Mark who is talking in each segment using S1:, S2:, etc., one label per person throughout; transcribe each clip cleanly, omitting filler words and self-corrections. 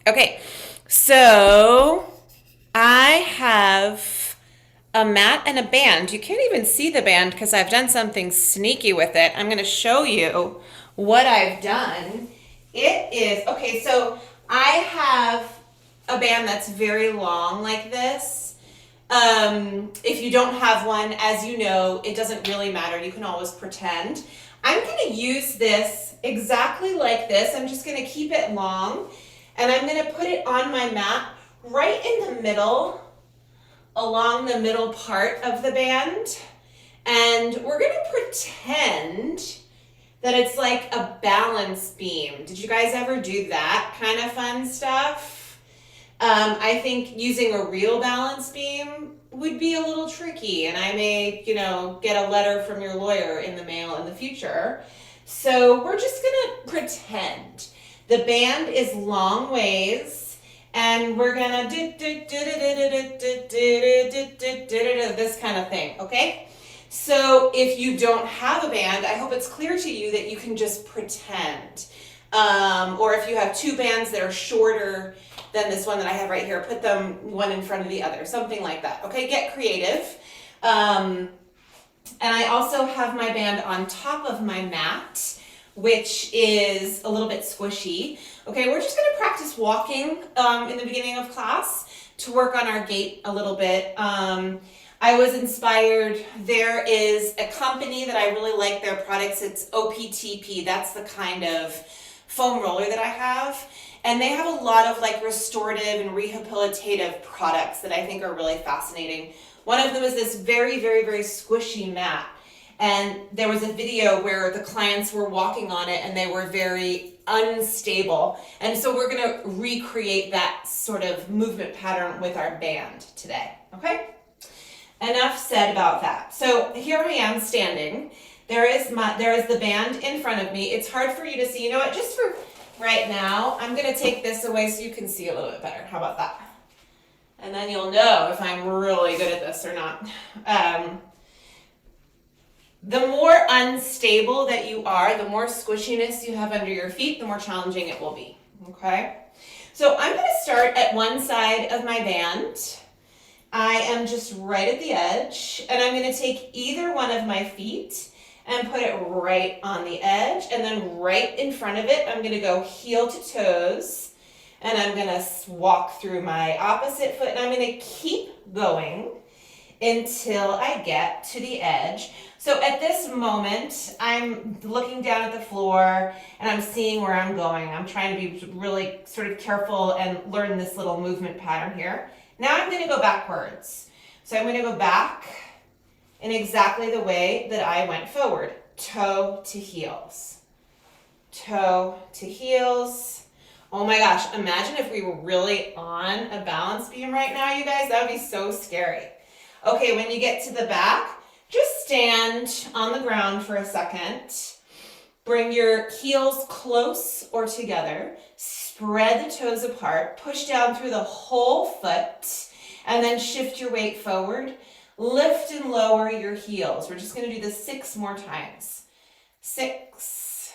S1: Okay, so I have a mat and a band. You can't even see the band because I've done something sneaky with it. I'm going to show you what I've done. It is, okay, so I have a band that's very long like this. If you don't have one, as you know, it doesn't really matter. You can always pretend. I'm going to use this exactly like this. I'm just going to keep it long and I'm going to put it on my mat right in the middle, along the middle part of the band. And we're going to pretend that it's like a balance beam. Did you guys ever do that kind of fun stuff? I think using a real balance beam would be a little tricky, and I may, get a letter from your lawyer in the mail in the future. So we're just gonna pretend. The band is long ways, and we're gonna do this kind of thing, okay? So if you don't have a band, I hope it's clear to you that you can just pretend. Or if you have two bands that are shorter than this one that I have right here, put them one in front of the other, something like that. Okay, get creative. And I also have my band on top of my mat, which is a little bit squishy. Okay, we're just gonna practice walking in the beginning of class to work on our gait a little bit. I was inspired. There is a company that I really like their products. It's OPTP. That's the kind of foam roller that I have. And they have a lot of like restorative and rehabilitative products that I think are really fascinating. One of them is this very, very, very squishy mat. And there was a video where the clients were walking on it and they were very unstable. And so we're gonna recreate that sort of movement pattern with our band today, okay? Enough said about that. So here I am standing. There is the band in front of me. It's hard for you to see. You know what? Just for right now, I'm going to take this away so you can see a little bit better. How about that? And then you'll know if I'm really good at this or not. The more unstable that you are, the more squishiness you have under your feet, the more challenging it will be. Okay? So I'm going to start at one side of my band. I am just right at the edge, and I'm going to take either one of my feet and put it right on the edge, and then right in front of it, I'm going to go heel to toes, and I'm going to walk through my opposite foot, and I'm going to keep going until I get to the edge. So at this moment, I'm looking down at the floor, and I'm seeing where I'm going. I'm trying to be really sort of careful and learn this little movement pattern here. Now I'm going to go backwards. So I'm going to go back in exactly the way that I went forward. Toe to heels. Toe to heels. Oh my gosh, imagine if we were really on a balance beam right now, you guys. That would be so scary. Okay, when you get to the back, just stand on the ground for a second. Bring your heels close or together. Spread the toes apart. Push down through the whole foot. And then shift your weight forward. Lift and lower your heels. We're just going to do this 6 more times. 6,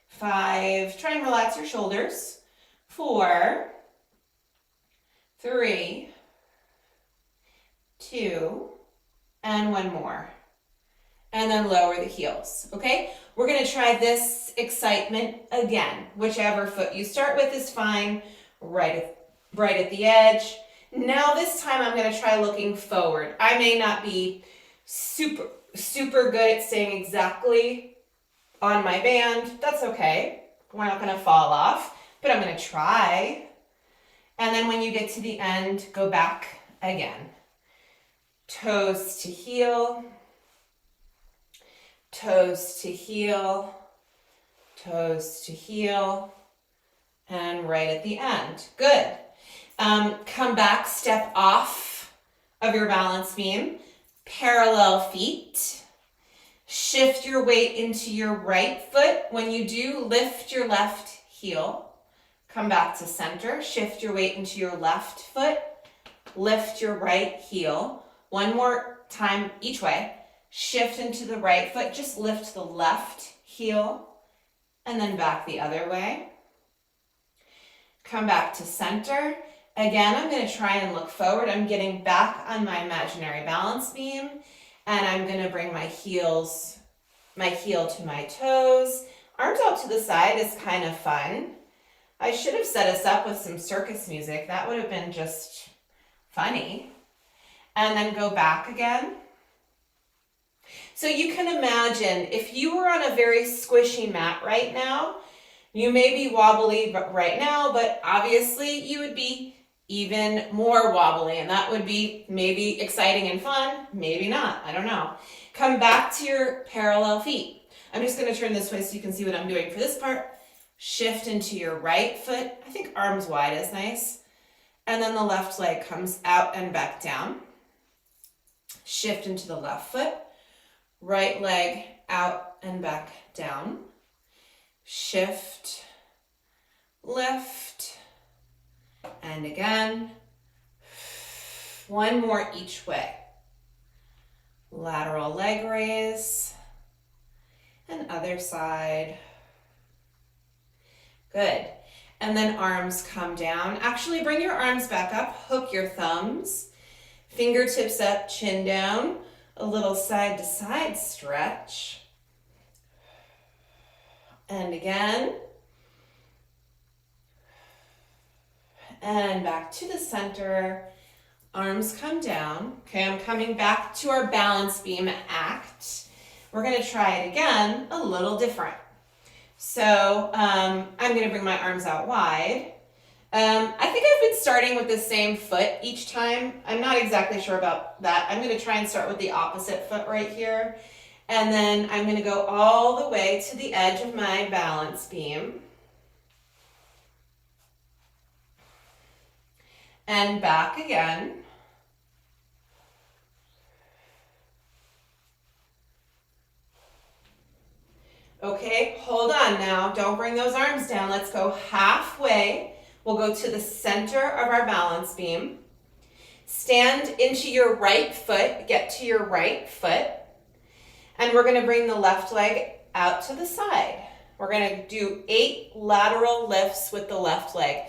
S1: 5. Try and relax your shoulders. 4, 3, 2, and 1 more. And then lower the heels, okay? We're gonna try this excitement again. Whichever foot you start with is fine, right at the edge. Now this time I'm gonna try looking forward. I may not be super good at staying exactly on my band. That's okay. We're not gonna fall off, but I'm gonna try. And then when you get to the end, go back again. Toes to heel. Toes to heel, toes to heel, and right at the end. Good. Come back, step off of your balance beam, parallel feet. Shift your weight into your right foot. When you do, lift your left heel. Come back to center, shift your weight into your left foot, lift your right heel. One more time each way. Shift into the right foot, just lift the left heel, and then back the other way. come back to center. Again, I'm going to try and look forward. I'm getting back on my imaginary balance beam, and I'm going to bring my heel to my toes. Arms out to the side is kind of fun. I should have set us up with some circus music. That would have been just funny. And then go back again. So you can imagine if you were on a very squishy mat right now, you may be wobbly right now, but obviously you would be even more wobbly, and that would be maybe exciting and fun, maybe not, I don't know. Come back to your parallel feet. I'm just going to turn this way so you can see what I'm doing for this part. Shift into your right foot. I think arms wide is nice. And then the left leg comes out and back down. Shift into the left foot. Right leg out and back down. Shift, lift, and again. One more each way. Lateral leg raise, and other side. Good. And then arms come down. Actually, bring your arms back up, hook your thumbs, fingertips up, chin down, a little side to side stretch. And again. And back to the center. Arms come down. Okay, I'm coming back to our balance beam act. We're going to try it again, a little different. So I'm going to bring my arms out wide. I think I've been starting with the same foot each time. I'm not exactly sure about that. I'm going to try and start with the opposite foot right here. And then I'm going to go all the way to the edge of my balance beam. And back again. Okay, hold on now. Don't bring those arms down. Let's go halfway. We'll go to the center of our balance beam. Stand into your right foot. Get to your right foot. And we're going to bring the left leg out to the side. We're going to do 8 lateral lifts with the left leg.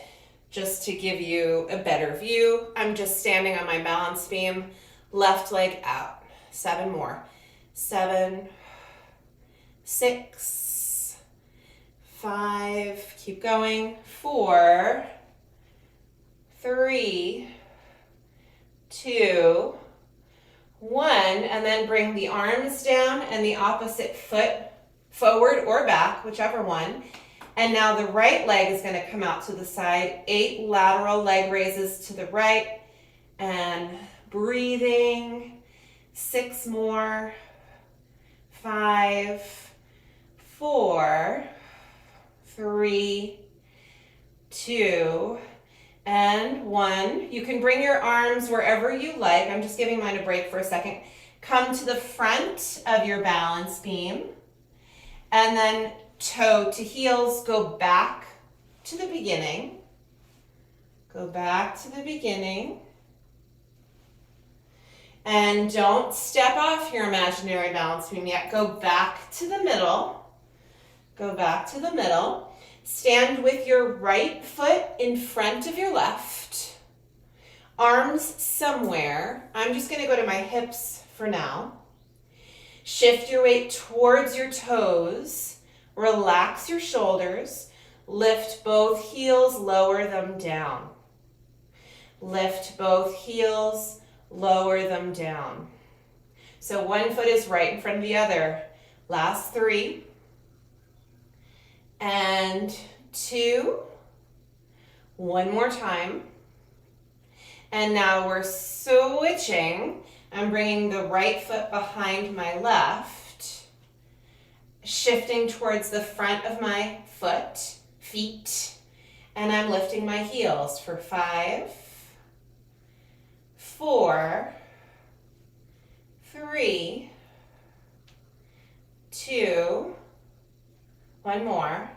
S1: Just to give you a better view, I'm just standing on my balance beam, left leg out. 7 more. 7, 6, 5, keep going. 4, 3, 2, 1, and then bring the arms down and the opposite foot forward or back, whichever one. And now the right leg is going to come out to the side. 8 lateral leg raises to the right. And breathing. 6 more. 5, 4, 3, 2, and 1. You can bring your arms wherever you like. I'm just giving mine a break for a second. Come to the front of your balance beam. And then toe to heels, go back to the beginning. Go back to the beginning. And don't step off your imaginary balance beam yet. Go back to the middle. Go back to the middle. Stand with your right foot in front of your left. Arms somewhere. I'm just going to go to my hips for now. Shift your weight towards your toes. Relax your shoulders. Lift both heels, lower them down. Lift both heels, lower them down. So one foot is right in front of the other. Last 3. And 2. One more time. And now we're switching. I'm bringing the right foot behind my left. Shifting towards the front of my feet, and I'm lifting my heels for 5, 4, 3, 2, one more,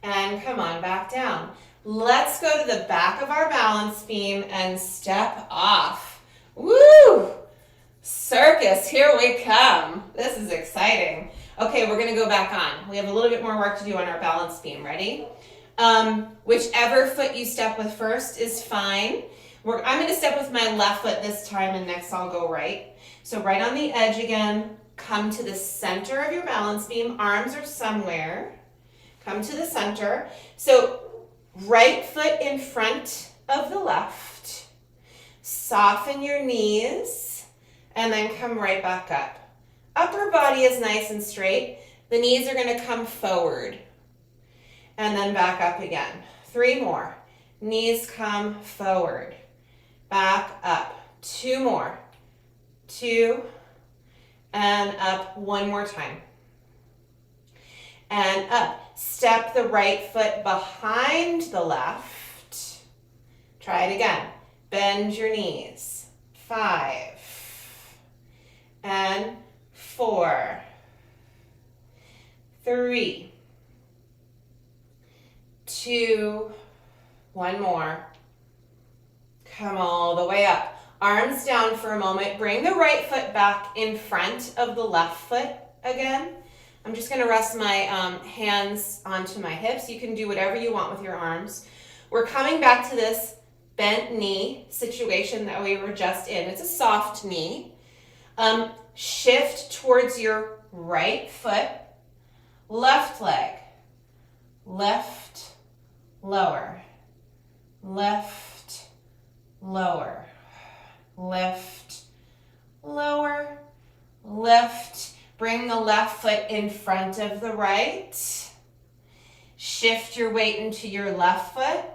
S1: and come on back down. Let's go to the back of our balance beam and step off. Woo! Circus, here we come. This is exciting. Okay, we're gonna go back on. We have a little bit more work to do on our balance beam. Ready? Whichever foot you step with first is fine. I'm going to step with my left foot this time, and next I'll go right. So right on the edge again, come to the center of your balance beam. Arms are somewhere. Come to the center. So right foot in front of the left. Soften your knees, and then come right back up. Upper body is nice and straight. The knees are going to come forward. And then back up again. 3 more. Knees come forward. Back up. 2 more. 2. And up. 1 more time. And up. Step the right foot behind the left. Try it again. Bend your knees. 5. And 4. 3. 2. 1 more. Come all the way up. Arms down for a moment. Bring the right foot back in front of the left foot again. I'm just going to rest my hands onto my hips. You can do whatever you want with your arms. We're coming back to this bent knee situation that we were just in. It's a soft knee. Shift towards your right foot. Left leg. Left, lower. Left, lower. Left, lower. Lift. Bring the left foot in front of the right. Shift your weight into your left foot.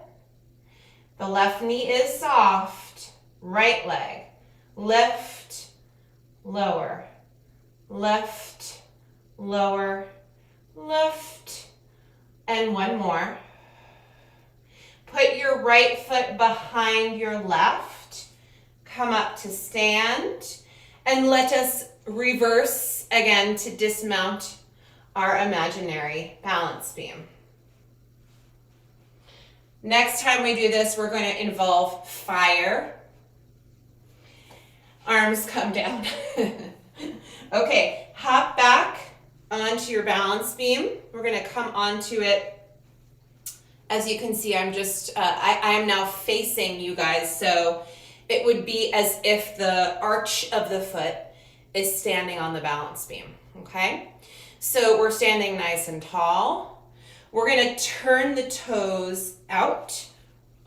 S1: The left knee is soft. Right leg. Lift, lower. Left, lower. Lift. And 1 more. Put your right foot behind your left. Come up to stand. And let us reverse again to dismount our imaginary balance beam. Next time we do this, we're going to involve fire. Arms come down. Okay, hop back onto your balance beam. We're going to come onto it. As you can see, I'm just, I am now facing you guys, so it would be as if the arch of the foot is standing on the balance beam, okay? So we're standing nice and tall. We're gonna turn the toes out.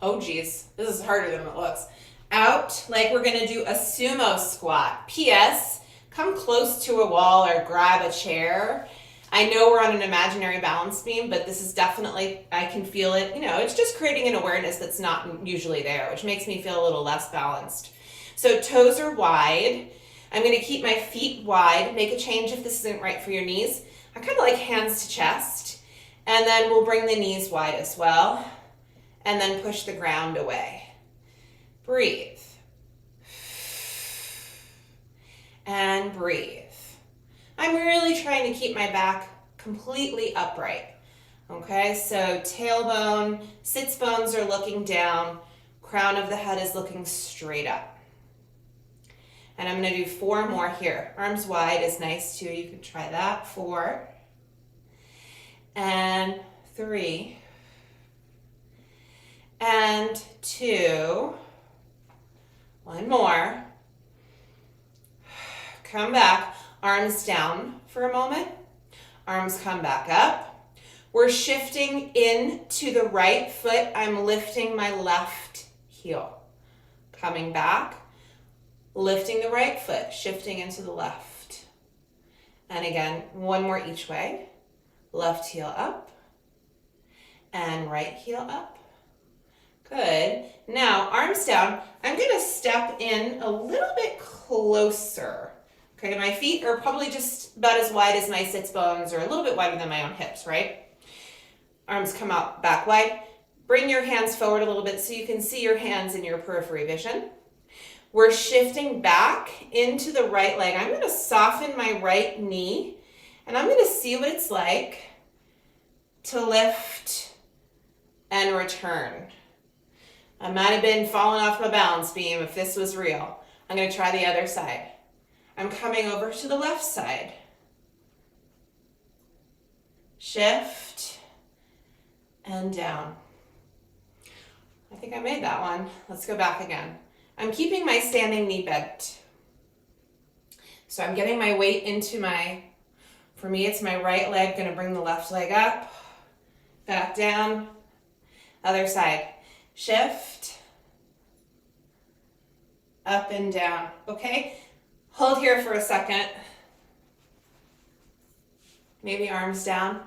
S1: Oh geez, this is harder than it looks. Out, like we're gonna do a sumo squat. P.S., come close to a wall or grab a chair. I know we're on an imaginary balance beam, but this is definitely, I can feel it. You know, it's just creating an awareness that's not usually there, which makes me feel a little less balanced. So toes are wide. I'm going to keep my feet wide. Make a change if this isn't right for your knees. I kind of like hands to chest. And then we'll bring the knees wide as well. And then push the ground away. Breathe. And breathe. I'm really trying to keep my back completely upright. Okay, so tailbone, sits bones are looking down. Crown of the head is looking straight up. And I'm going to do 4 more here. Arms wide is nice too. You can try that. 4. And 3. And 2. 1 more. Come back. Arms down for a moment. Arms come back up. We're shifting into the right foot. I'm lifting my left heel. Coming back. Lifting the right foot, shifting into the left. And again, 1 more each way. Left heel up. And right heel up. Good. Now, arms down. I'm going to step in a little bit closer. Okay, my feet are probably just about as wide as my sits bones, or a little bit wider than my own hips, right? Arms come out back wide. Bring your hands forward a little bit so you can see your hands in your periphery vision. We're shifting back into the right leg. I'm going to soften my right knee, and I'm going to see what it's like to lift and return. I might have been falling off my balance beam if this was real. I'm going to try the other side. I'm coming over to the left side. Shift and down. I think I made that one. Let's go back again. I'm keeping my standing knee bent. So I'm getting my weight into for me it's my right leg, gonna bring the left leg up, back down, other side. Shift, up and down, okay? Hold here for a second. Maybe arms down.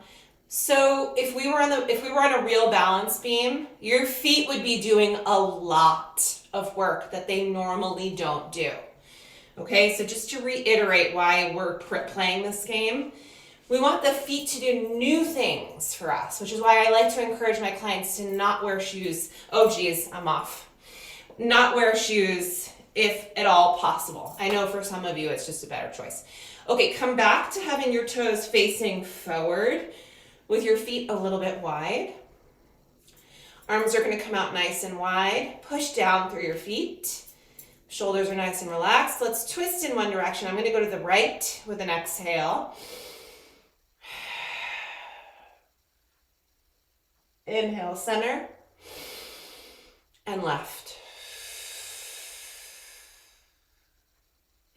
S1: So if we were on a real balance beam, your feet would be doing a lot of work that they normally don't do. Okay, so just to reiterate why we're playing this game, we want the feet to do new things for us, which is why I like to encourage my clients to not wear shoes. Oh geez, I'm off. Not wear shoes if at all possible. I know for some of you it's just a better choice. Okay, come back to having your toes facing forward with your feet a little bit wide. Arms are going to come out nice and wide. Push down through your feet. Shoulders are nice and relaxed. Let's twist in one direction. I'm going to go to the right with an exhale. Inhale, center, and left.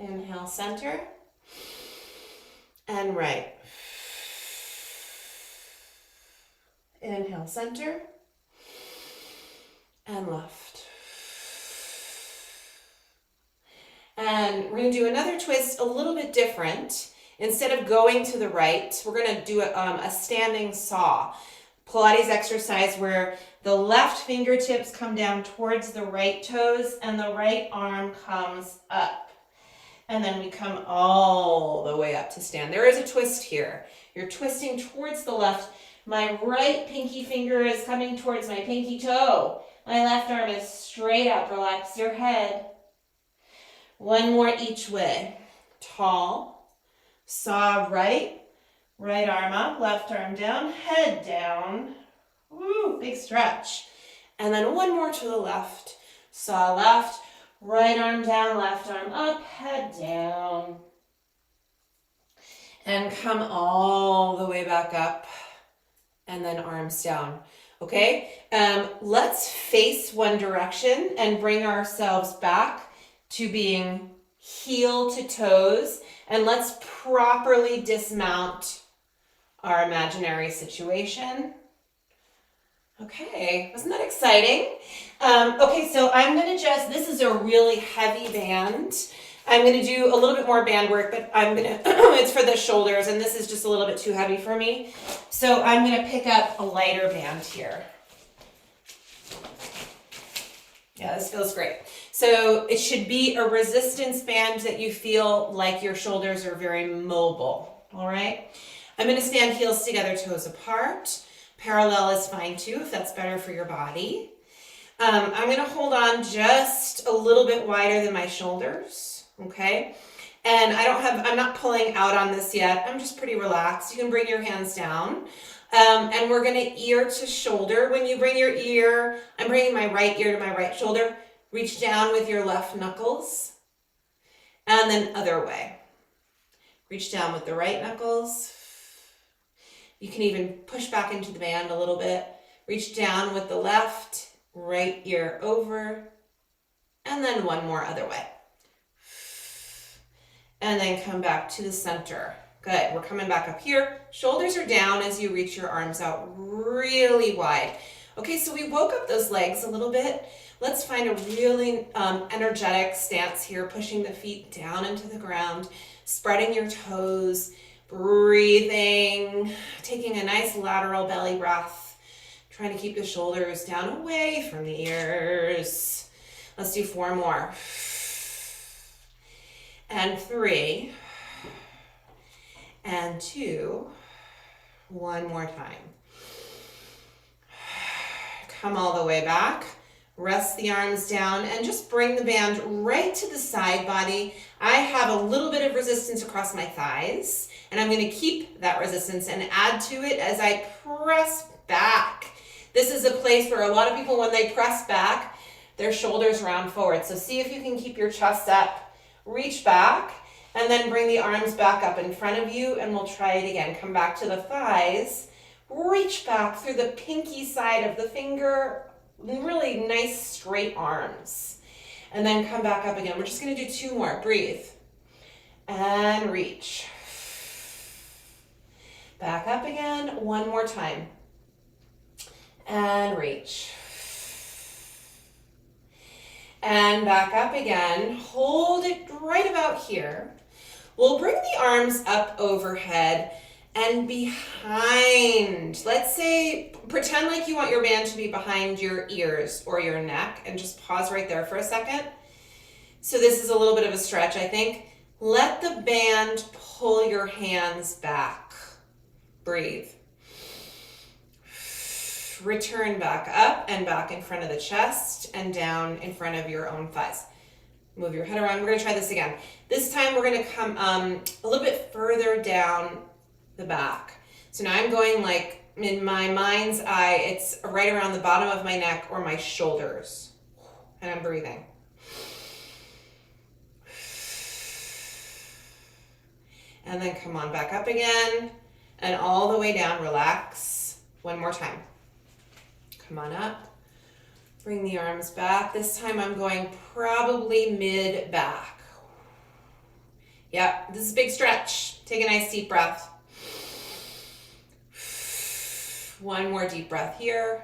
S1: Inhale, center, and right. Inhale, center, and left. And we're going to do another twist a little bit different. Instead of going to the right, we're going to do a standing saw. Pilates exercise where the left fingertips come down towards the right toes and the right arm comes up. And then we come all the way up to stand. There is a twist here. You're twisting towards the left. My right pinky finger is coming towards my pinky toe. My left arm is straight up. Relax your head. One more each way. Tall. Saw right. Right arm up, left arm down, head down. Woo, big stretch. And then one more to the left. Saw left, right arm down, left arm up, head down. And come all the way back up. And then arms down. Okay, let's face one direction and bring ourselves back to being heel to toes. And let's properly dismount our imaginary situation. Okay, wasn't that exciting? Okay, so I'm gonna this is a really heavy band. I'm gonna do a little bit more band work, but it's for the shoulders, and this is just a little bit too heavy for me. So I'm gonna pick up a lighter band here. Yeah, this feels great. So it should be a resistance band that you feel like your shoulders are very mobile, all right? I'm going to stand heels together, toes apart. Parallel is fine too, if that's better for your body. I'm going to hold on just a little bit wider than my shoulders, okay? And I'm not pulling out on this yet. I'm just pretty relaxed. You can bring your hands down. And we're going to ear to shoulder. When you bring your ear, I'm bringing my right ear to my right shoulder. Reach down with your left knuckles. And then other way. Reach down with the right knuckles. You can even push back into the band a little bit. Reach down with the left, right ear over, and then one more other way. And then come back to the center. Good, we're coming back up here. Shoulders are down as you reach your arms out really wide. Okay, so we woke up those legs a little bit. Let's find a really energetic stance here, pushing the feet down into the ground, spreading your toes, breathing, taking a nice lateral belly breath, trying to keep the shoulders down away from the ears. Let's do 4 more. And 3. And 2. One more time. Come all the way back. Rest the arms down and just bring the band right to the side body. I have a little bit of resistance across my thighs, and I'm going to keep that resistance and add to it as I press back. This is a place where a lot of people, when they press back, their shoulders round forward. So see if you can keep your chest up, reach back, and then bring the arms back up in front of you, and we'll try it again. Come back to the thighs, Reach back through the pinky side of the finger, really nice straight arms. And then come back up again. We're just gonna do 2 more, breathe. And reach. Back up again, 1 more time. And reach. And back up again, hold it right about here. We'll bring the arms up overhead and behind. Let's say, pretend like you want your band to be behind your ears or your neck, and just pause right there for a second. So this is a little bit of a stretch, I think. Let the band pull your hands back. Breathe. Return back up and back in front of the chest and down in front of your own thighs. Move your head around. We're going to try this again. This time we're going to come a little bit further down the back. So now I'm going like in my mind's eye, it's right around the bottom of my neck or my shoulders. And I'm breathing. And then come on back up again and all the way down. Relax. 1 more time. Come on up. Bring the arms back. This time I'm going probably mid-back. Yep, this is a big stretch. Take a nice deep breath. 1 more deep breath here.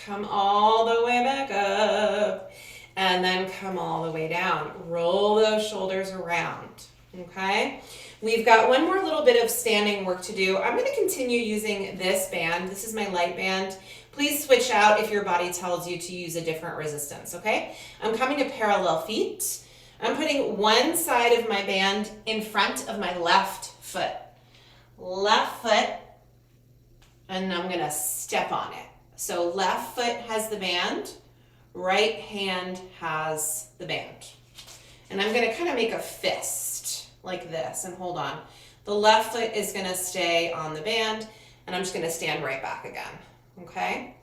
S1: Come all the way back up. And then come all the way down. Roll those shoulders around, okay? We've got 1 more little bit of standing work to do. I'm gonna continue using this band. This is my light band. Please switch out if your body tells you to use a different resistance, okay? I'm coming to parallel feet. I'm putting one side of my band in front of my left foot. Left foot, and I'm gonna step on it. So left foot has the band, right hand has the band. And I'm gonna kind of make a fist like this and hold on. The left foot is gonna stay on the band and I'm just gonna stand right back again, okay?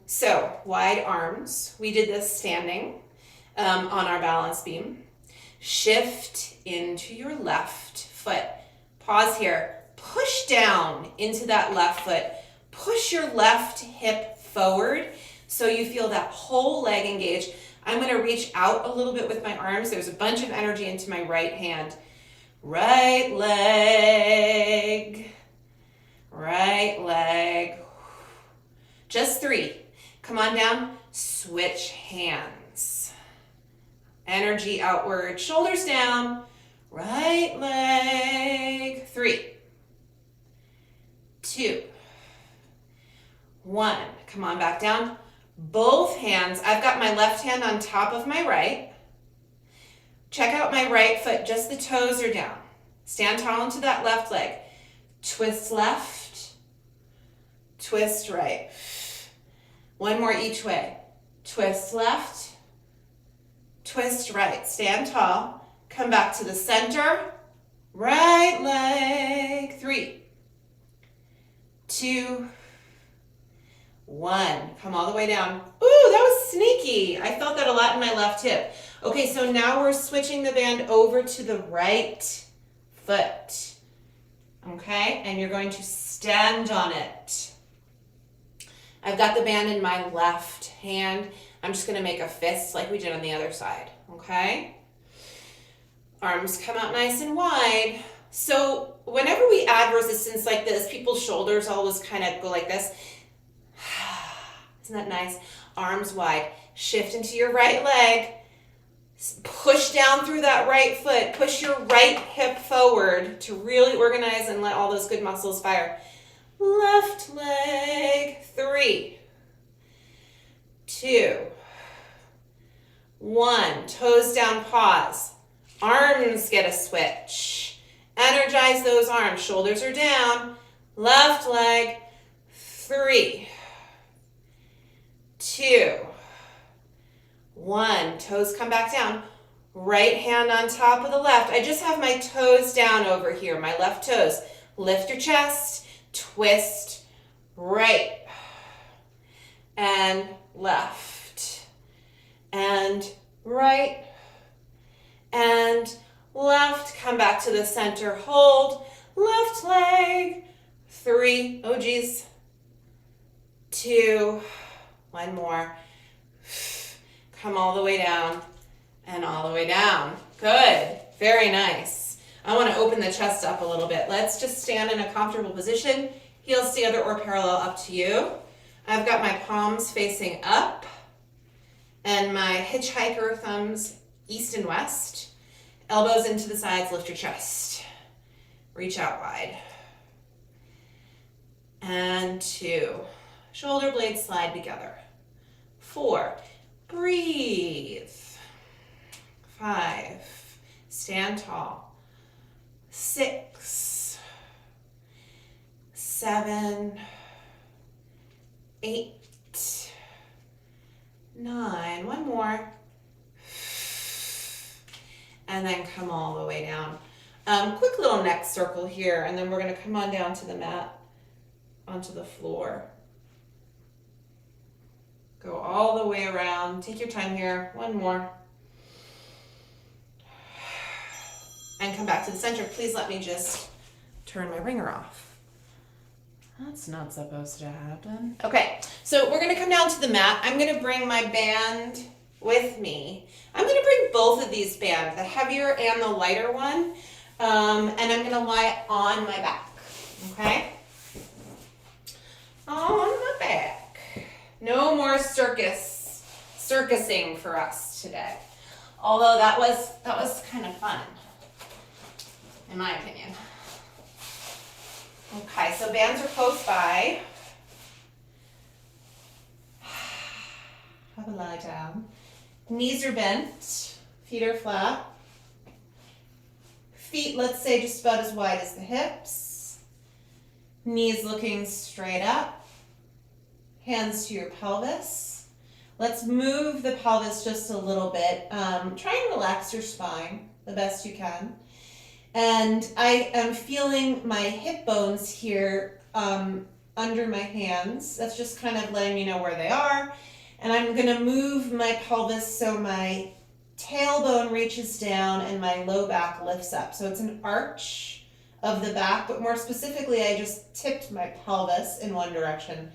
S1: So wide arms, we did this standing on our balance beam. Shift into your left foot. Pause here, push down into that left foot. Push your left hip forward so you feel that whole leg engage. I'm gonna reach out a little bit with my arms. There's a bunch of energy into my right hand. Right leg, right leg. Just 3. Come on down, switch hands. Energy outward, shoulders down, right leg. 3, 2, 1. Come on back down. Both hands, I've got my left hand on top of my right. Check out my right foot, just the toes are down. Stand tall into that left leg. Twist left, twist right. 1 more each way. Twist left, twist right. Stand tall, come back to the center. Right leg, 3, 2, 1. Come all the way down. Ooh, that was sneaky. I felt that a lot in my left hip. Okay, so now we're switching the band over to the right foot. Okay, and you're going to stand on it. I've got the band in my left hand. I'm just gonna make a fist like we did on the other side, okay? Arms come out nice and wide. So whenever we add resistance like this, people's shoulders always kind of go like this. Isn't that nice? Arms wide. Shift into your right leg. Push down through that right foot. Push your right hip forward to really organize and let all those good muscles fire. Left leg. 3, 2, 1. Toes down, pause. Arms get a switch. Energize those arms. Shoulders are down. Left leg. 3, 2, 1. Toes come back down. Right hand on top of the left. I just have my toes down over here, my left toes. Lift your chest, twist right and left and right and left. Come back to the center, hold. left leg, 3, oh geez, 2, one more, come all the way down and all the way down. Good, very nice. I want to open the chest up a little bit. Let's just stand in a comfortable position, heels together or parallel, up to you. I've got my palms facing up and my hitchhiker thumbs east and west. Elbows into the sides, lift your chest. Reach out wide. And 2, shoulder blades slide together. 4, breathe. 5, stand tall. 6, 7, 8, 9, one more. And then come all the way down. Quick little neck circle here, and then we're gonna come on down to the mat, onto the floor. Go all the way around. Take your time here. One more. And come back to the center. Please let me just turn my ringer off. That's not supposed to happen. Okay, so we're gonna come down to the mat. I'm gonna bring my band with me. I'm gonna bring both of these bands, the heavier and the lighter one, and I'm gonna lie on my back, okay? On my back. No more circusing for us today. Although that was kind of fun, in my opinion. Okay, so bands are close by. Have a lie down. Knees are bent, feet are flat. Feet, let's say, just about as wide as the hips. Knees looking straight up. Hands to your pelvis. Let's move the pelvis just a little bit. Try and relax your spine the best you can. And I am feeling my hip bones here under my hands. That's just kind of letting me know where they are. And I'm gonna move my pelvis so my tailbone reaches down and my low back lifts up. So it's an arch of the back, but more specifically, I just tipped my pelvis in one direction.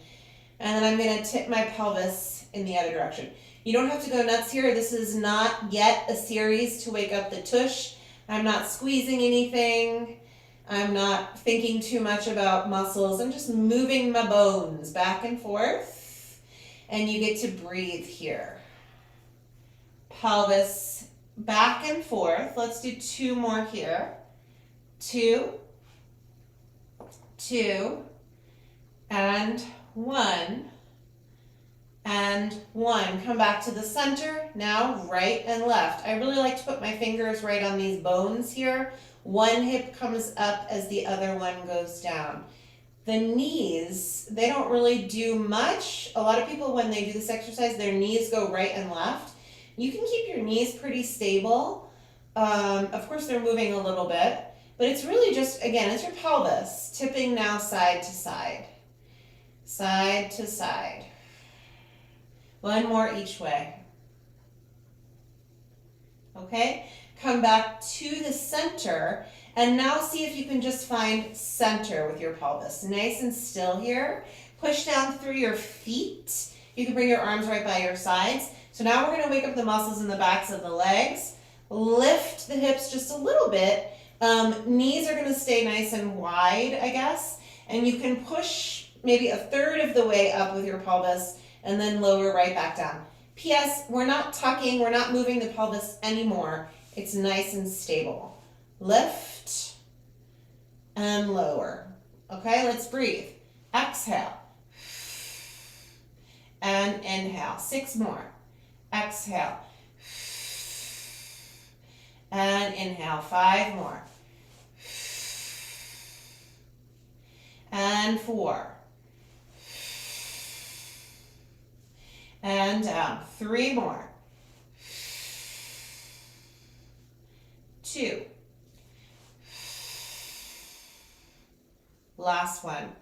S1: And then I'm gonna tip my pelvis in the other direction. You don't have to go nuts here. This is not yet a series to wake up the tush. I'm not squeezing anything. I'm not thinking too much about muscles. I'm just moving my bones back and forth. And you get to breathe here. Pelvis back and forth. Let's do 2 more here. 2, 2, and 1, and 1. Come back to the center. Now right and left. I really like to put my fingers right on these bones here. One hip comes up as the other one goes down. The knees, they don't really do much. A lot of people, when they do this exercise, their knees go right and left. You can keep your knees pretty stable. Of course, they're moving a little bit, but it's really just, again, it's your pelvis tipping now side to side. Side to side. 1 more each way. Okay, come back to the center. And now see if you can just find center with your pelvis. Nice and still here. Push down through your feet. You can bring your arms right by your sides. So now we're gonna wake up the muscles in the backs of the legs. Lift the hips just a little bit. Knees are gonna stay nice and wide, I guess. And you can push maybe 1/3 of the way up with your pelvis and then lower right back down. P.S. We're not tucking, we're not moving the pelvis anymore. It's nice and stable. Lift and lower. Okay, let's breathe. Exhale. And inhale. 6 more. Exhale. And inhale. 5 more. And 4. And down. 3 more. 2. Last one.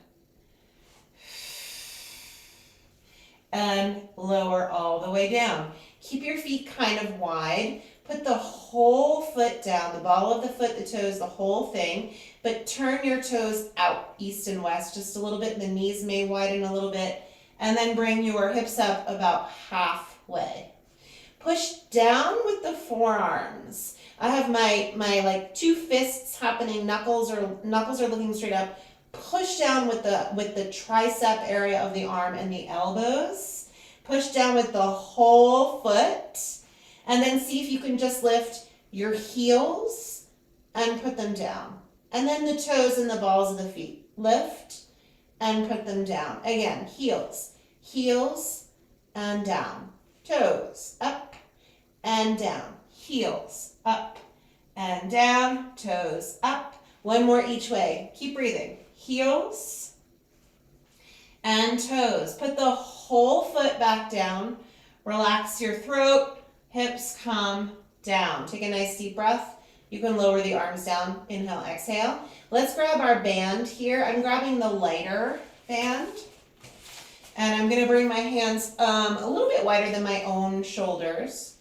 S1: And lower all the way down. Keep your feet kind of wide. Put the whole foot down, the ball of the foot, the toes, the whole thing, but turn your toes out, east and west, just a little bit. The knees may widen a little bit, and then bring your hips up about halfway. Push down with the forearms. I have my like two fists happening, knuckles are looking straight up. Push down with the tricep area of the arm and the elbows. Push down with the whole foot. And then see if you can just lift your heels and put them down. And then the toes and the balls of the feet. Lift and put them down. Again, heels and down. Toes up and down. Heels up and down. Toes up. One more each way. Keep breathing. Heels and toes. Put the whole foot back down. Relax your throat. Hips come down. Take a nice deep breath. You can lower the arms down. Inhale, exhale. Let's grab our band here. I'm grabbing the lighter band. And I'm going to bring my hands a little bit wider than my own shoulders.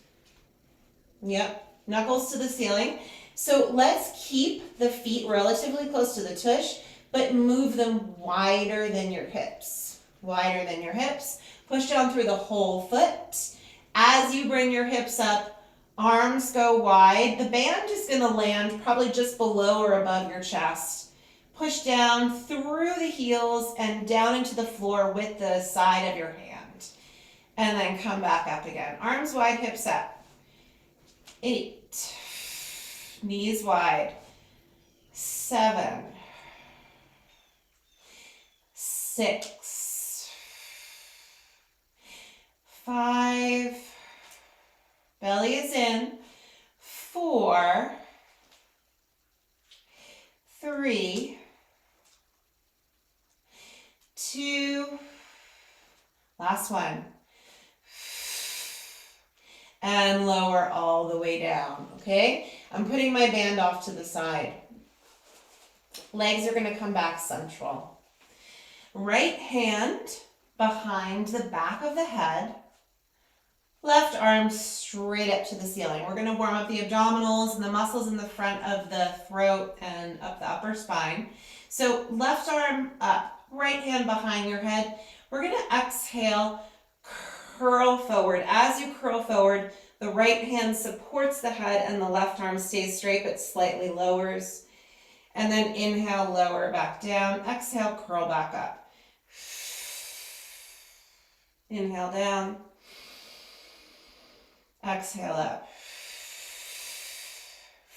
S1: Yep. Knuckles to the ceiling. So let's keep the feet relatively close to the tush, but move them wider than your hips. Wider than your hips. Push down through the whole foot. As you bring your hips up, arms go wide. The band is going to land probably just below or above your chest. Push down through the heels and down into the floor with the side of your hand. And then come back up again. Arms wide, hips up. 8. Knees wide. 7. 6. 5. Belly is in. 4. 3. 2. Last one. And lower all the way down, okay? I'm putting my band off to the side. Legs are going to come back central. Right hand behind the back of the head. Left arm straight up to the ceiling. We're going to warm up the abdominals and the muscles in the front of the throat and up the upper spine. So left arm up, right hand behind your head. We're going to exhale, curl forward. As you curl forward, the right hand supports the head and the left arm stays straight but slightly lowers. And then inhale, lower back down. Exhale, curl back up. Inhale down. Exhale up.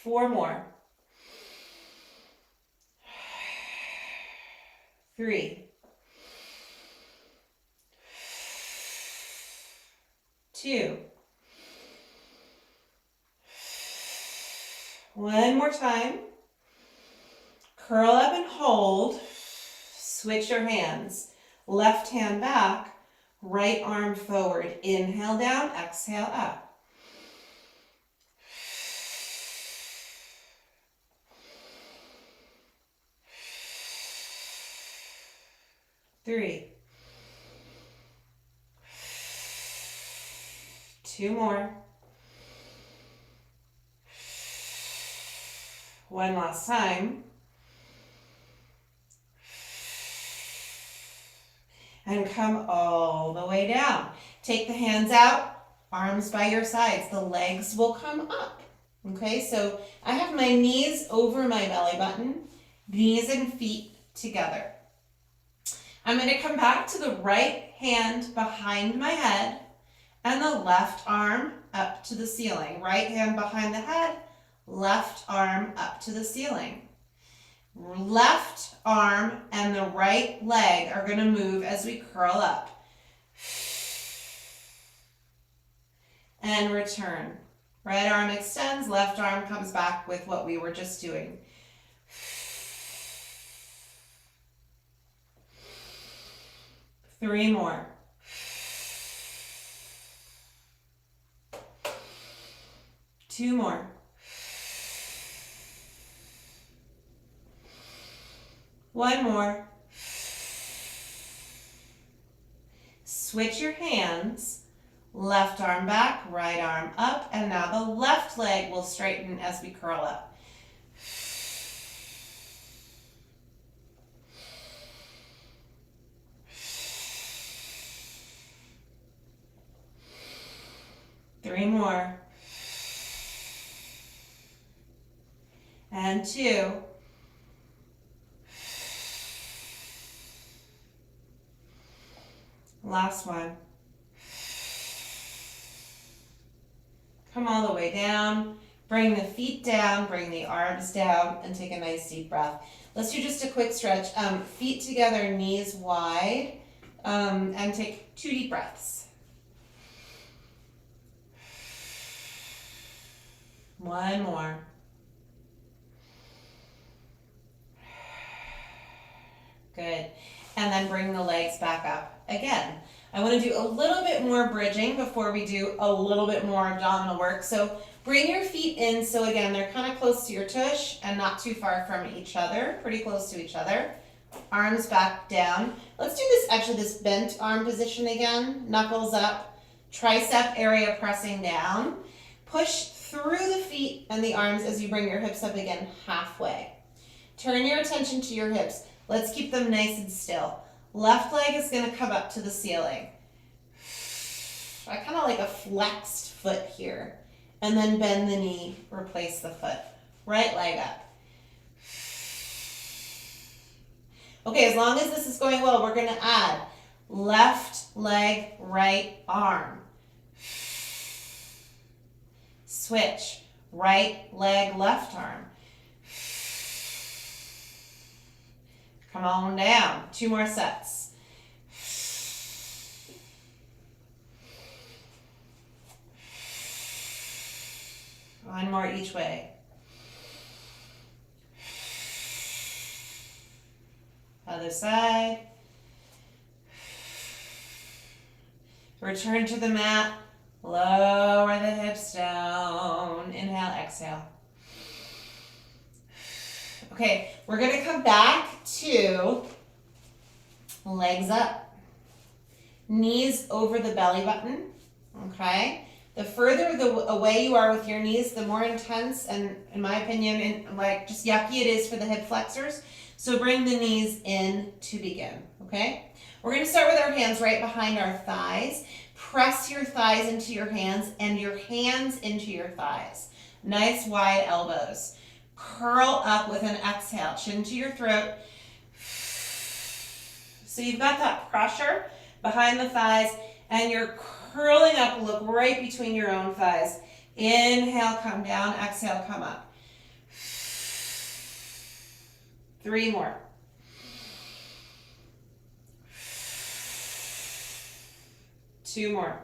S1: 4 more. 3. 2. One more time. Curl up and hold. Switch your hands. Left hand back, right arm forward. Inhale down, exhale up. 3. 2 more. 1 last time. And come all the way down. Take the hands out, arms by your sides. The legs will come up. Okay, so I have my knees over my belly button, knees and feet together. I'm going to come back to the right hand behind my head and the left arm up to the ceiling. Right hand behind the head, left arm up to the ceiling. Left arm and the right leg are going to move as we curl up. And return. Right arm extends, left arm comes back with what we were just doing. 3 more. 2 more. 1 more. Switch your hands. Left arm back, right arm up, and now the left leg will straighten as we curl up. 3 more. And 2. Last one. Come all the way down. Bring the feet down, bring the arms down, and take a nice deep breath. Let's do just a quick stretch. Feet together, knees wide, and take 2 deep breaths. 1 more. Good. And then bring the legs back up. Again, I want to do a little bit more bridging before we do a little bit more abdominal work. So bring your feet in. So again, they're kind of close to your tush and not too far from each other, pretty close to each other. Arms back down. Let's do this bent arm position again. Knuckles up, tricep area pressing down. Push through the feet and the arms as you bring your hips up again halfway. Turn your attention to your hips. Let's keep them nice and still. Left leg is going to come up to the ceiling. I kind of like a flexed foot here. And then bend the knee, replace the foot. Right leg up. Okay, as long as this is going well, we're going to add left leg, right arm. Switch. Right leg, left arm. Come on down. 2 more sets. One more each way. Other side. Return to the mat. Lower the hips down. Inhale, exhale. Okay, we're going to come back to legs up. Knees over the belly button. Okay? The further away you are with your knees, the more intense and, in my opinion, and like just yucky it is for the hip flexors. So bring the knees in to begin. Okay? We're going to start with our hands right behind our thighs. Press your thighs into your hands and your hands into your thighs. Nice wide elbows. Curl up with an exhale, chin to your throat. So you've got that pressure behind the thighs and you're curling up, look right between your own thighs. Inhale, come down, exhale, come up. 3 more. 2 more.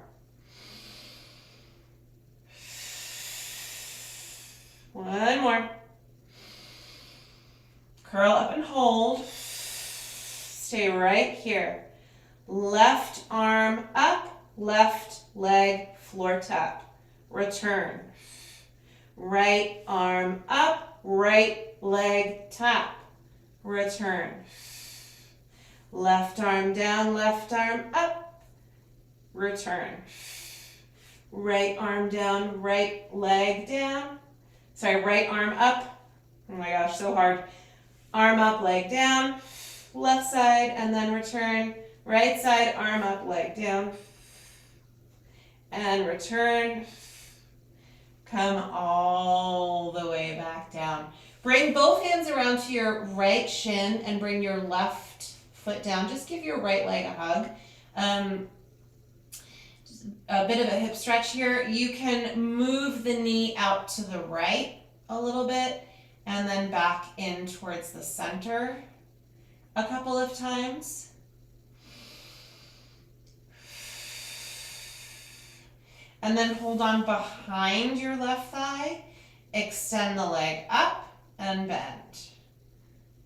S1: 1 more. Curl up and hold. Stay right here. Left arm up, left leg floor tap. Return. Right arm up, right leg tap. Return. Left arm down, left arm up. Return. Right arm down, right leg down. Sorry, right arm up. Oh my gosh, so hard. Arm up, leg down. Left side, and then return. Right side, arm up, leg down. And return. Come all the way back down. Bring both hands around to your right shin and bring your left foot down. Just give your right leg a hug. Just a bit of a hip stretch here. You can move the knee out to the right a little bit and then back in towards the center a couple of times. And then hold on behind your left thigh. Extend the leg up and bend.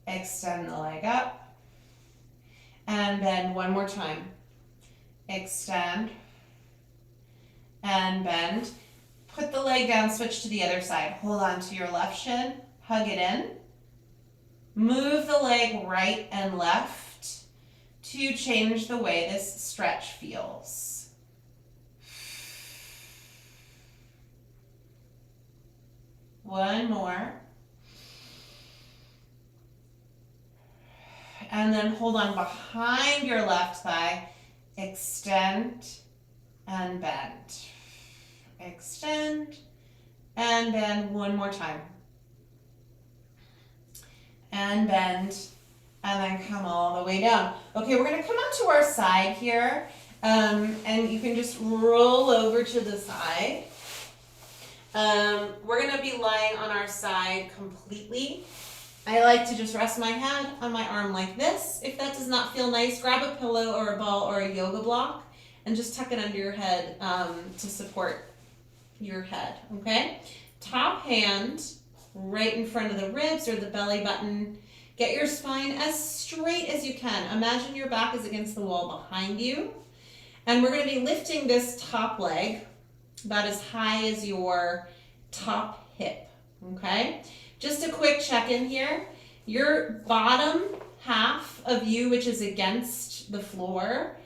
S1: Extend the leg up and bend one more time. Extend and bend. Put the leg down, switch to the other side. Hold on to your left shin, hug it in. Move the leg right and left to change the way this stretch feels. One more. And then hold on behind your left thigh. Extend and bend. Extend and bend one more time. And bend, and then come all the way down. Okay, we're gonna come out to our side here, and you can just roll over to the side. We're gonna be lying on our side completely. I like to just rest my hand on my arm like this. If that does not feel nice, grab a pillow or a ball or a yoga block and just tuck it under your head to support your head, okay? Top hand right in front of the ribs or the belly button. Get your spine as straight as you can. Imagine your back is against the wall behind you. And we're going to be lifting this top leg about as high as your top hip, okay? Just a quick check-in here. Your bottom half of you, which is against the floor,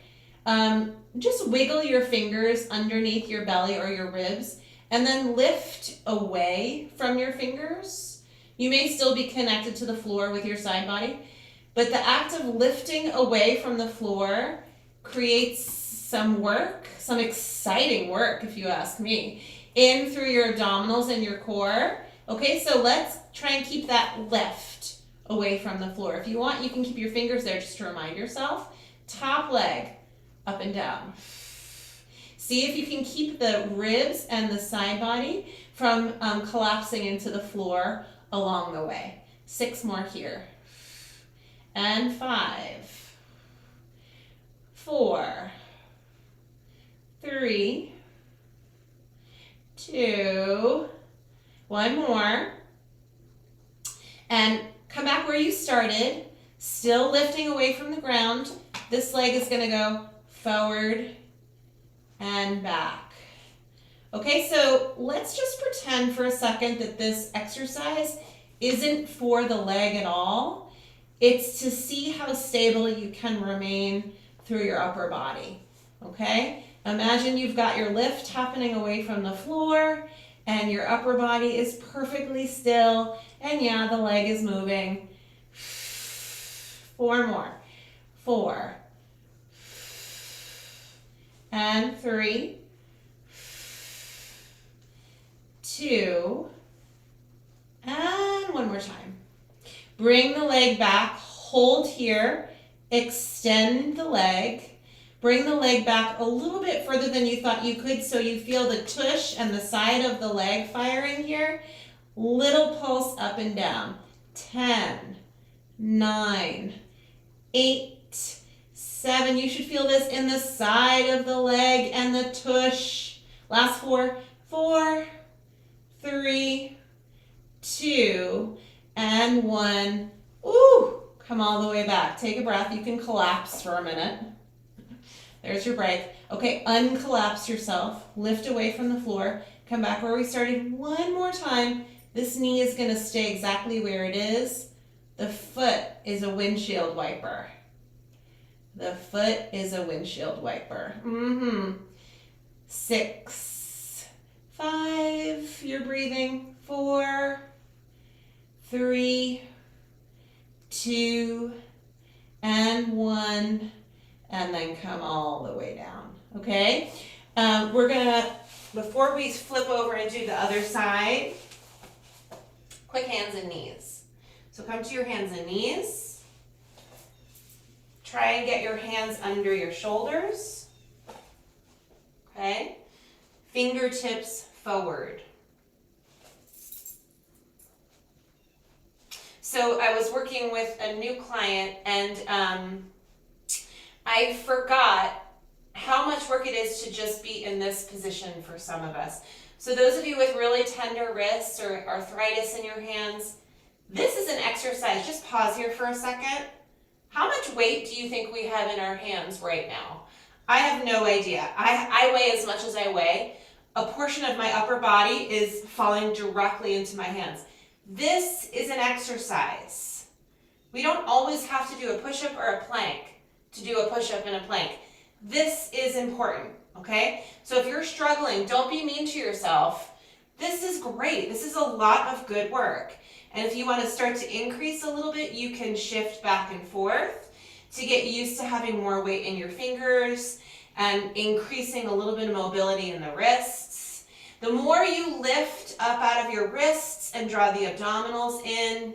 S1: just wiggle your fingers underneath your belly or your ribs and then lift away from your fingers. You may still be connected to the floor with your side body, but the act of lifting away from the floor creates some work, some exciting work if you ask me, in through your abdominals and your core. Okay, so let's try and keep that lift away from the floor. If you want, you can keep your fingers there just to remind yourself. Top leg, up and down. See if you can keep the ribs and the side body from collapsing into the floor along the way. 6 more here. And 5, 4, 3, 2, one more. And come back where you started, still lifting away from the ground. This leg is going to go forward and back. Okay, so let's just pretend for a second that this exercise isn't for the leg at all. It's to see how stable you can remain through your upper body. Okay, imagine you've got your lift happening away from the floor and your upper body is perfectly still, and yeah, the leg is moving. 4 more. 4, and 3, 2, and one more time. Bring the leg back, hold here, extend the leg. Bring the leg back a little bit further than you thought you could so you feel the tush and the side of the leg firing here. Little pulse up and down. 10, 9, 8, 7. You should feel this in the side of the leg and the tush. Last 4, 4, 3, 2, and 1. Ooh, come all the way back. Take a breath. You can collapse for a minute. There's your break. Okay, uncollapse yourself. Lift away from the floor. Come back where we started one more time. This knee is going to stay exactly where it is. The foot is a windshield wiper. The foot is a windshield wiper. 6, 5, you're breathing. 4, 3, 2, and 1. And then come all the way down, okay? We're gonna, before we flip over and do the other side, quick hands and knees. So come to your hands and knees. Try and get your hands under your shoulders, okay? Fingertips forward. So I was working with a new client and I forgot how much work it is to just be in this position for some of us. So those of you with really tender wrists or arthritis in your hands, this is an exercise. Just pause here for a second. How much weight do you think we have in our hands right now? I have no idea. I weigh as much as I weigh. A portion of my upper body is falling directly into my hands. This is an exercise. We don't always have to do a push-up or a plank to do a push-up and a plank. This is important, okay? So if you're struggling, don't be mean to yourself. This is great. This is a lot of good work. And if you want to start to increase a little bit, you can shift back and forth to get used to having more weight in your fingers and increasing a little bit of mobility in the wrists. The more you lift up out of your wrists and draw the abdominals in,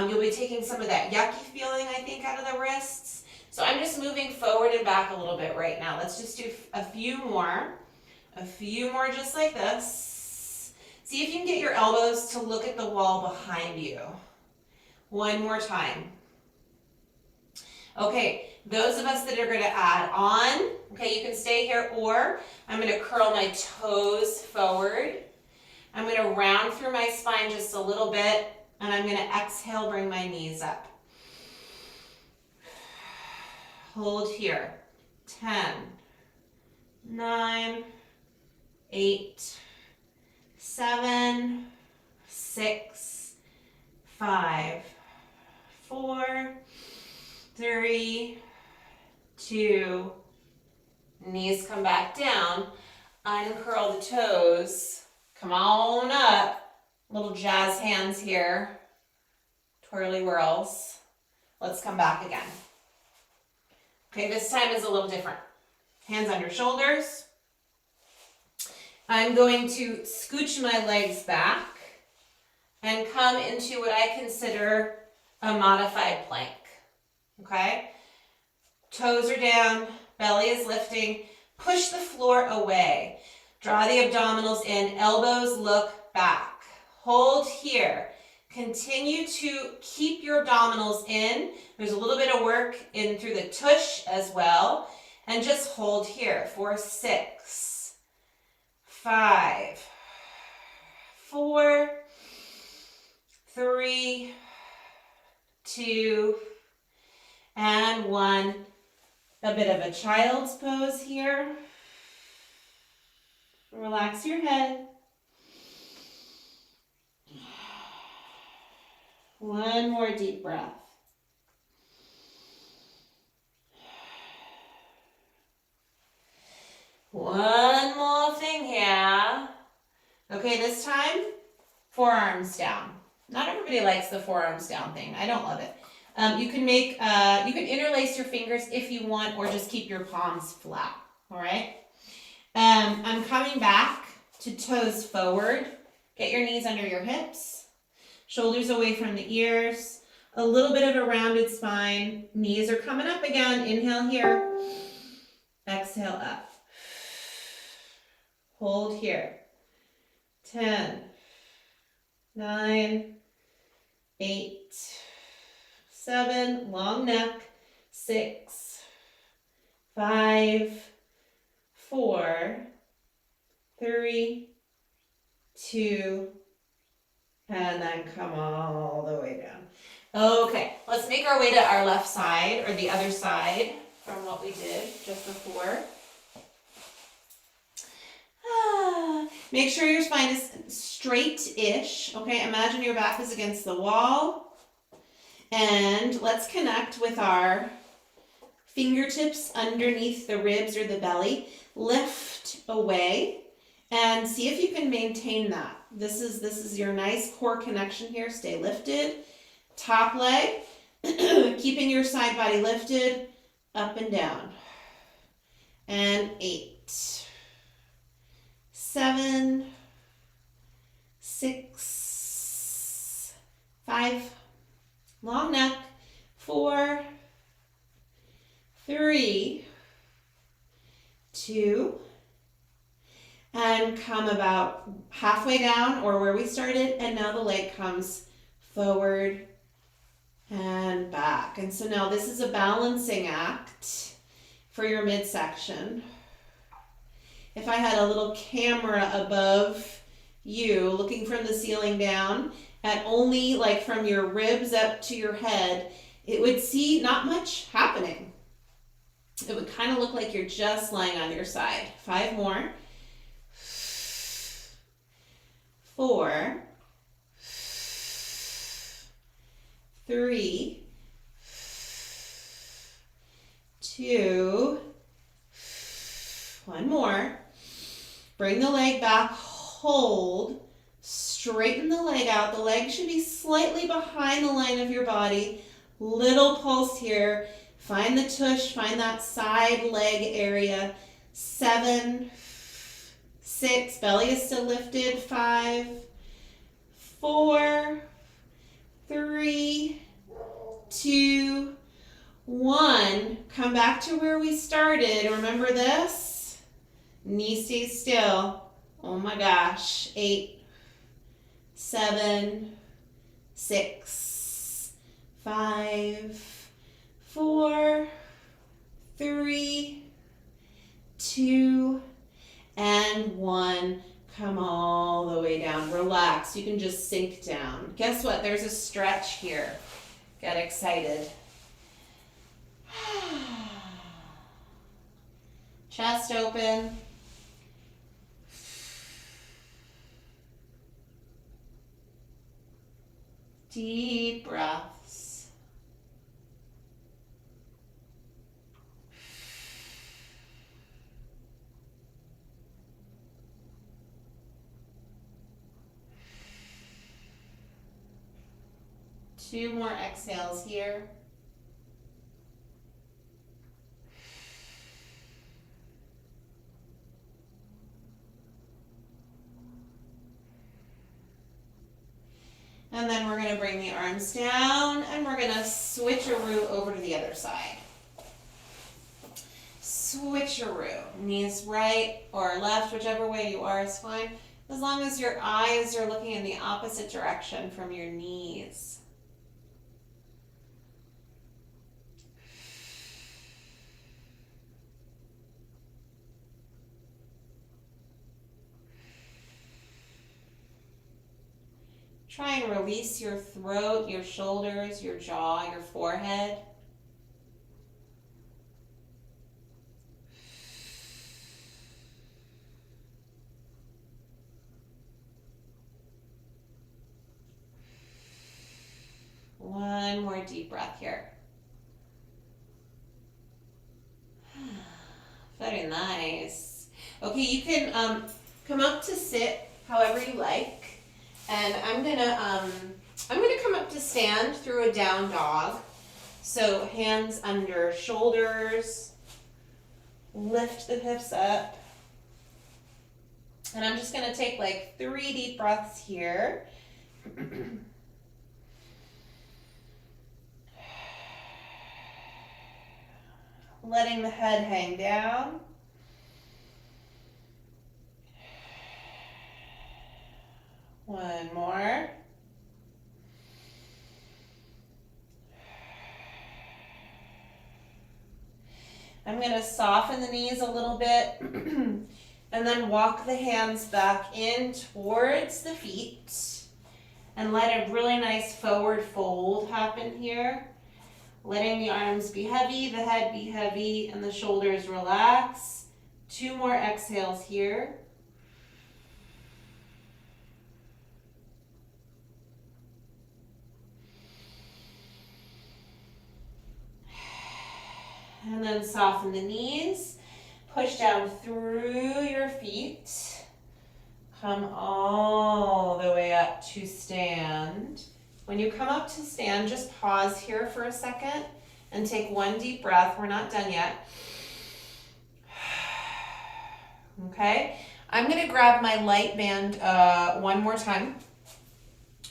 S1: you'll be taking some of that yucky feeling, I think, out of the wrists. So I'm just moving forward and back a little bit right now. Let's just do a few more just like this. See if you can get your elbows to look at the wall behind you. One more time. Okay, those of us that are going to add on, okay, you can stay here, or I'm going to curl my toes forward. I'm going to round through my spine just a little bit, and I'm going to exhale, bring my knees up. Hold here. 10, 9, 8, 7, 6, 5, 4, 3, 2, knees come back down, uncurl the toes, come on up, little jazz hands here, twirly whirls. Let's come back again. Okay, this time is a little different. Hands on your shoulders. I'm going to scooch my legs back and come into what I consider a modified plank. Okay? Toes are down, belly is lifting. Push the floor away. Draw the abdominals in, elbows look back. Hold here. Continue to keep your abdominals in. There's a little bit of work in through the tush as well. And just hold here for 6, 5, 4, 3, 2, and 1. A bit of a child's pose here. Relax your head. One more deep breath. One more thing here. Okay, this time, forearms down. Not everybody likes the forearms down thing. I don't love it. You can interlace your fingers if you want, or just keep your palms flat. All right. I'm coming back to toes forward. Get your knees under your hips, shoulders away from the ears. A little bit of a rounded spine. Knees are coming up again. Inhale here. Exhale up. Hold here. 10, 9, 8, 7, long neck, 6, 5, 4, 3, 2, and then come all the way down. Okay, let's make our way to our left side, or the other side from what we did just before. Make sure your spine is straight-ish. Okay, imagine your back is against the wall. And let's connect with our fingertips underneath the ribs or the belly. Lift away and see if you can maintain that. This is your nice core connection here. Stay lifted. Top leg, keeping your side body lifted, up and down. And 8, 7, 6, 5, long neck, 4, 3, 2, and come about halfway down or where we started, and now the leg comes forward and back. And so now this is a balancing act for your midsection. If I had a little camera above you looking from the ceiling down at only like from your ribs up to your head, it would see not much happening. It would kind of look like you're just lying on your side. 5 more. 4, 3, 2, 1 more. Bring the leg back, hold, Straighten the leg out. The leg should be slightly behind the line of your body. Little pulse here. Find the tush, find that side leg area. 7, 6, belly is still lifted. 5, 4, 3, 2, 1. Come back to where we started. Remember this? Knee stays still. Oh my gosh. 8, 7, 6, 5, 4, 3, 2, and 1. Come all the way down. Relax. You can just sink down. Guess what? There's a stretch here. Get excited. Chest open. Deep breaths. Two more exhales here. And then we're going to bring the arms down and we're going to switcheroo over to the other side. Switcheroo. Knees right or left, whichever way you are is fine. As long as your eyes are looking in the opposite direction from your knees. Try and release your throat, your shoulders, your jaw, your forehead. One more deep breath here. Very nice. Okay, you can come up to sit however you like. And I'm gonna come up to stand through a down dog. So hands under shoulders, lift the hips up. And I'm just gonna take like 3 deep breaths here. Letting the head hang down. One more. I'm going to soften the knees a little bit and then walk the hands back in towards the feet and let a really nice forward fold happen here. Letting the arms be heavy, the head be heavy, and the shoulders relax. 2 more exhales here. And then soften the knees, push down through your feet, come all the way up to stand. When you come up to stand, just pause here for a second and take 1 deep breath. We're not done yet. Okay, I'm gonna grab my light band one more time.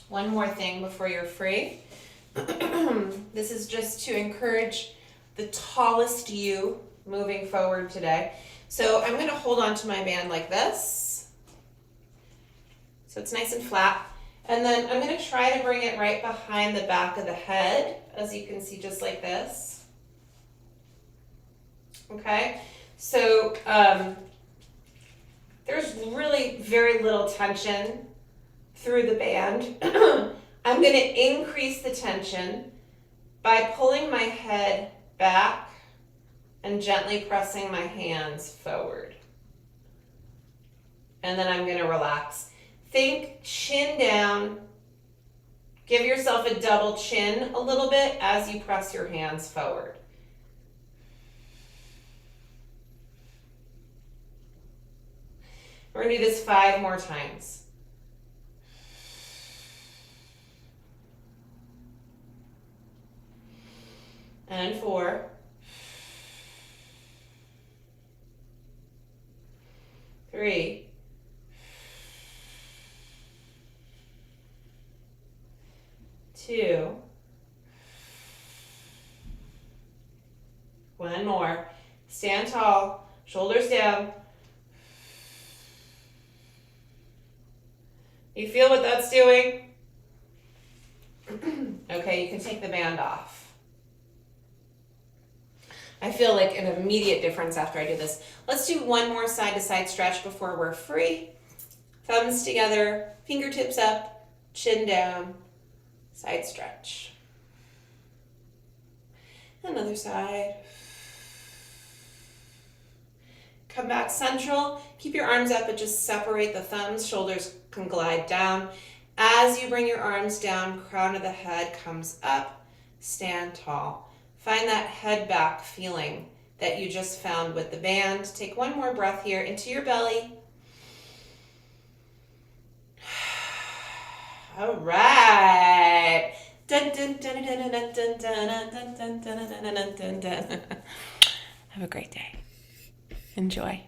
S1: One more thing before you're free. This is just to encourage the tallest you moving forward today. So I'm going to hold on to my band like this. So it's nice and flat. And then I'm going to try to bring it right behind the back of the head, as you can see, just like this. Okay, so there's really very little tension through the band. I'm going to increase the tension by pulling my head back and gently pressing my hands forward. And then I'm going to relax. Think chin down. Give yourself a double chin a little bit as you press your hands forward. We're going to do this 5 more times. and 4, 3, 2, 1 more. Stand tall, shoulders down. You feel what that's doing? Okay, you can take the band off. I feel like an immediate difference after I do this. Let's do one more side-to-side stretch before we're free. Thumbs together, fingertips up, chin down, side stretch. Another side. Come back central. Keep your arms up, but just separate the thumbs. Shoulders can glide down. As you bring your arms down, crown of the head comes up. Stand tall. Find that head back feeling that you just found with the band. Take one more breath here into your belly. All right. Have a great day. Enjoy.